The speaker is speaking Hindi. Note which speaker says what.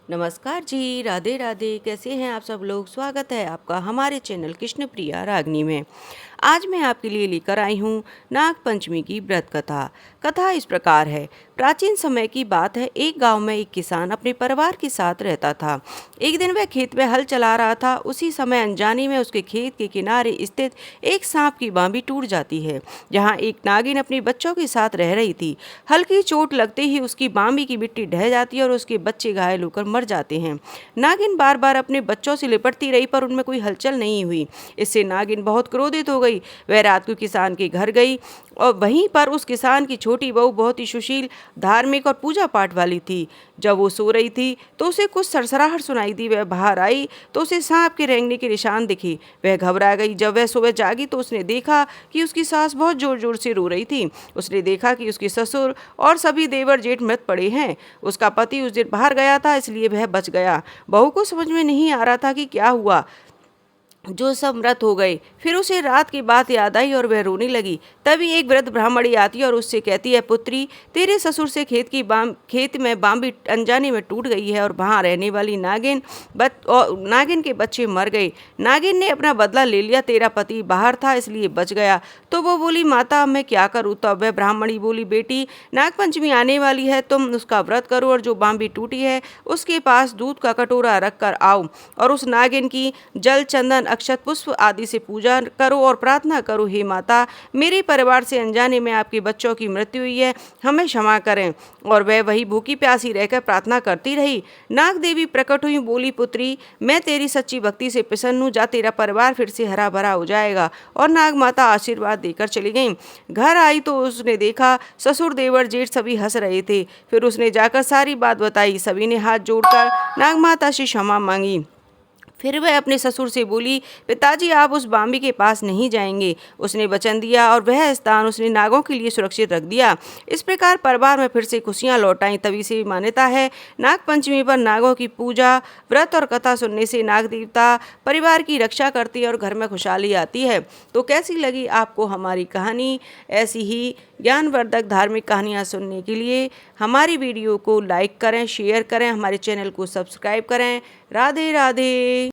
Speaker 1: नमस्कार जी, राधे राधे। कैसे हैं आप सब लोग? स्वागत है आपका हमारे चैनल कृष्ण प्रिया रागनी में। आज मैं आपके लिए लेकर आई हूँ नाग पंचमी की व्रत कथा। कथा इस प्रकार है। प्राचीन समय की बात है, एक गांव में एक किसान अपने परिवार के साथ रहता था। एक दिन वह खेत में हल चला रहा था। उसी समय अनजाने में उसके खेत के किनारे स्थित एक सांप की बांबी टूट जाती है, जहाँ एक नागिन अपने बच्चों के साथ रह रही थी। हल्की चोट लगते ही उसकी बांबी की मिट्टी ढह जाती है और उसके बच्चे घायल होकर मर जाते हैं। नागिन बार बार अपने बच्चों से लिपटती रही, पर उनमें कोई हलचल नहीं हुई। इससे नागिन बहुत क्रोधित हो गई। वह रात को किसान के घर गई और वहीं पर उस किसान की छोटी बहू बहुत ही सुशील, धार्मिक और पूजा पाठ वाली थी। जब वो सो रही थी तो उसे कुछ सरसराहट सुनाई दी। वह बाहर आई तो उसे सांप के रेंगने के निशान दिखे। वह घबरा गई। जब वह सुबह जागी तो उसने देखा कि उसकी सास बहुत जोर जोर से रो रही थी। उसने देखा कि उसके ससुर और सभी देवर जेठ मृत पड़े हैं। उसका पति उस दिन बाहर गया था, इसलिए वह बच गया। बहू को समझ में नहीं आ रहा था कि क्या हुआ, जो सब मृत हो गए। फिर उसे रात की बात याद आई और वह रोने लगी। तभी एक वृद्ध ब्राह्मणी आती है और उससे कहती है, पुत्री, तेरे ससुर से खेत में बांबी अनजाने में टूट गई है और वहाँ रहने वाली नागिन के बच्चे मर गए। नागिन ने अपना बदला ले लिया। तेरा पति बाहर था इसलिए बच गया। तो वो बोली, माता अब मैं क्या करूँ? तब वह ब्राह्मणी बोली, बेटी, नागपंचमी आने वाली है, तुम उसका व्रत करो और जो बांबी टूटी है उसके पास दूध का कटोरा रख कर आओ और उस नागिन की जल, चंदन, अक्षत, पुष्प आदि से पूजा करो और प्रार्थना करो, हे माता, मेरे परिवार से अनजाने में आपके बच्चों की मृत्यु हुई है, हमें क्षमा करें। और वह वही भूखी प्यासी रहकर प्रार्थना करती रही। नाग देवी प्रकट हुई, बोली, पुत्री, मैं तेरी सच्ची भक्ति से प्रसन्न हूँ, जा, तेरा परिवार फिर से हरा भरा हो जाएगा। और नाग माता आशीर्वाद देकर चली गईं। घर आई तो उसने देखा ससुर, देवर, जेठ सभी हंस रहे थे। फिर उसने जाकर सारी बात बताई। सभी ने हाथ जोड़कर नाग माता से क्षमा मांगी। फिर वह अपने ससुर से बोली, पिताजी, आप उस बांबी के पास नहीं जाएंगे। उसने वचन दिया और वह स्थान उसने नागों के लिए सुरक्षित रख दिया। इस प्रकार परिवार में फिर से खुशियां लौट आईं। तभी से मान्यता है, नाग पंचमी पर नागों की पूजा, व्रत और कथा सुनने से नाग देवता परिवार की रक्षा करती है और घर में खुशहाली आती है। तो कैसी लगी आपको हमारी कहानी? ऐसी ही ज्ञानवर्धक धार्मिक कहानियाँ सुनने के लिए हमारी वीडियो को लाइक करें, शेयर करें, हमारे चैनल को सब्सक्राइब करें। राधे राधे।